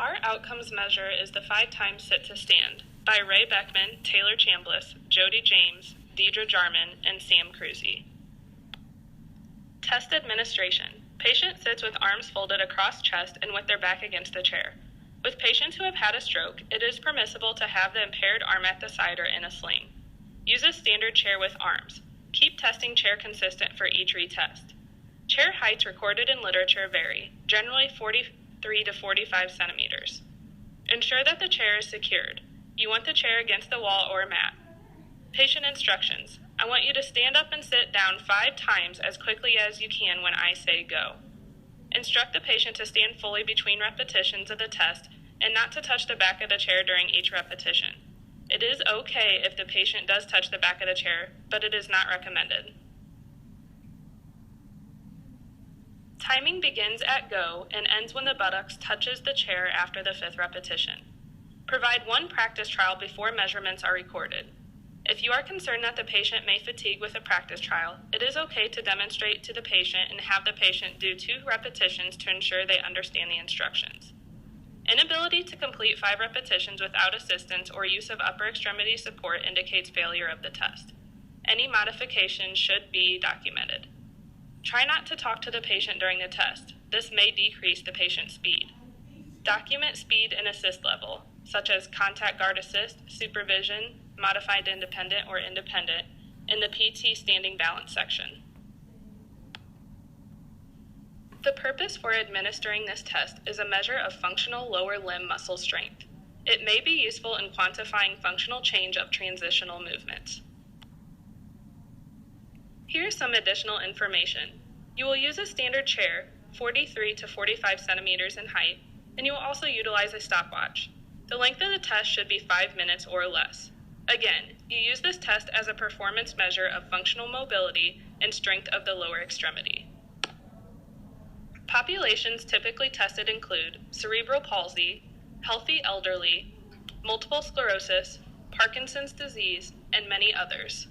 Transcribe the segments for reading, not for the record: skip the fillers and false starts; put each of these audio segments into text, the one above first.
Our outcomes measure is the 5 times sit to stand by Ray Beckman, Taylor Chambliss, Jody James, Deidre Jarman, and Sam Cruzy. Test administration. Patient sits with arms folded across chest and with their back against the chair. With patients who have had a stroke, it is permissible to have the impaired arm at the side or in a sling. Use a standard chair with arms. Keep testing chair consistent for each retest. Chair heights recorded in literature vary, generally 43 to 45 centimeters. Ensure that the chair is secured. You want the chair against the wall or mat. Patient instructions. I want you to stand up and sit down 5 times as quickly as you can when I say go. Instruct the patient to stand fully between repetitions of the test and not to touch the back of the chair during each repetition. It is okay if the patient does touch the back of the chair, but it is not recommended. Timing begins at go and ends when the buttocks touches the chair after the 5th repetition. Provide 1 practice trial before measurements are recorded. If you are concerned that the patient may fatigue with a practice trial, it is okay to demonstrate to the patient and have the patient do 2 repetitions to ensure they understand the instructions. Inability to complete 5 repetitions without assistance or use of upper extremity support indicates failure of the test. Any modification should be documented. Try not to talk to the patient during the test. This may decrease the patient's speed. Document speed and assist level, such as contact guard assist, supervision, modified independent or independent, in the PT standing balance section. The purpose for administering this test is a measure of functional lower limb muscle strength. It may be useful in quantifying functional change of transitional movements. Here's some additional information. You will use a standard chair, 43 to 45 centimeters in height, and you will also utilize a stopwatch. The length of the test should be 5 minutes or less. Again, you use this test as a performance measure of functional mobility and strength of the lower extremity. Populations typically tested include cerebral palsy, healthy elderly, multiple sclerosis, Parkinson's disease, and many others.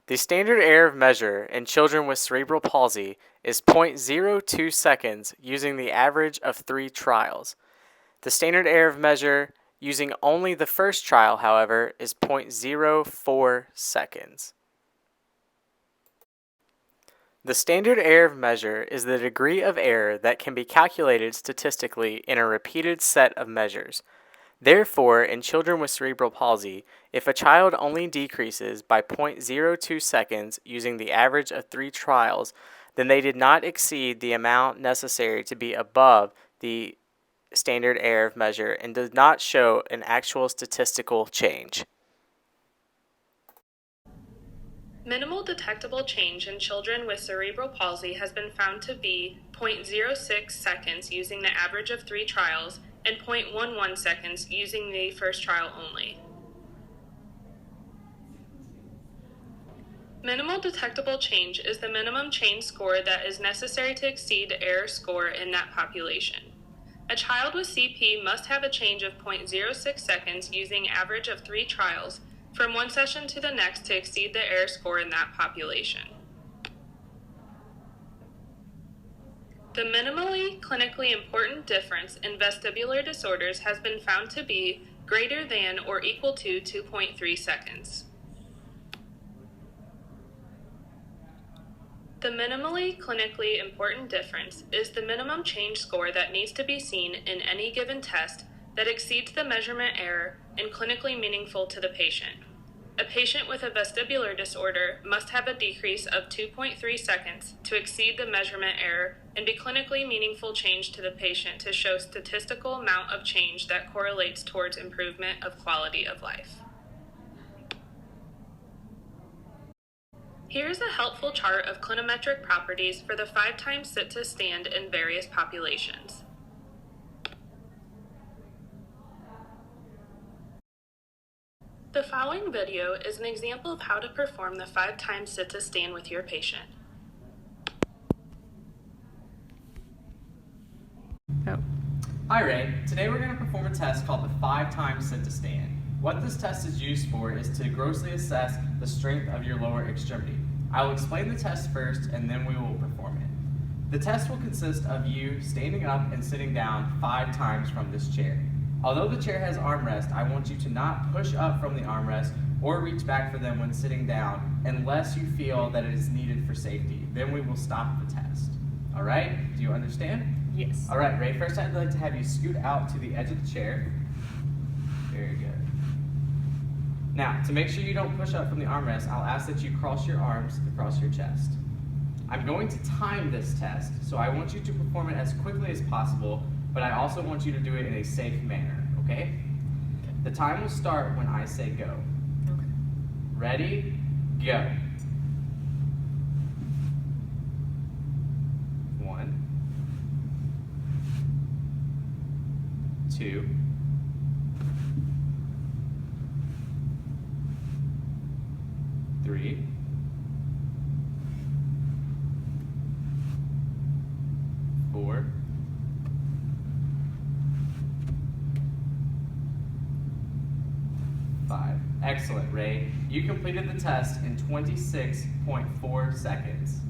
The standard error of measure in children with cerebral palsy is 0.02 seconds using the average of 3 trials. The standard error of measure using only the first trial, however, is 0.04 seconds. The standard error of measure is the degree of error that can be calculated statistically in a repeated set of measures. Therefore, in children with cerebral palsy, if a child only decreases by 0.02 seconds using the average of 3 trials, then they did not exceed the amount necessary to be above the standard error of measure and does not show an actual statistical change. Minimal detectable change in children with cerebral palsy has been found to be 0.06 seconds using the average of 3 trials and 0.11 seconds using the first trial only. Minimal detectable change is the minimum change score that is necessary to exceed the error score in that population. A child with CP must have a change of 0.06 seconds using average of 3 trials from one session to the next to exceed the error score in that population. The minimally clinically important difference in vestibular disorders has been found to be greater than or equal to 2.3 seconds. The minimally clinically important difference is the minimum change score that needs to be seen in any given test that exceeds the measurement error and clinically meaningful to the patient. A patient with a vestibular disorder must have a decrease of 2.3 seconds to exceed the measurement error and be clinically meaningful change to the patient to show statistical amount of change that correlates towards improvement of quality of life. Here is a helpful chart of clinometric properties for the 5 times sit to stand in various populations. The following video is an example of how to perform the 5 times sit to stand with your patient. Hi Ray, today we're going to perform a test called the 5 times sit to stand. What this test is used for is to grossly assess the strength of your lower extremity. I will explain the test first and then we will perform it. The test will consist of you standing up and sitting down 5 times from this chair. Although the chair has armrest, I want you to not push up from the armrest or reach back for them when sitting down unless you feel that it is needed for safety. Then we will stop the test. All right? Do you understand? Yes. All right, Ray, first I'd like to have you scoot out to the edge of the chair. Very good. Now, to make sure you don't push up from the armrest, I'll ask that you cross your arms across your chest. I'm going to time this test, so I want you to perform it as quickly as possible, but I also want you to do it in a safe manner, okay? The time will start when I say go. Okay. Ready? Go. 1, 2, 3, 4, 5. Excellent, Ray. You completed the test in 26.4 seconds.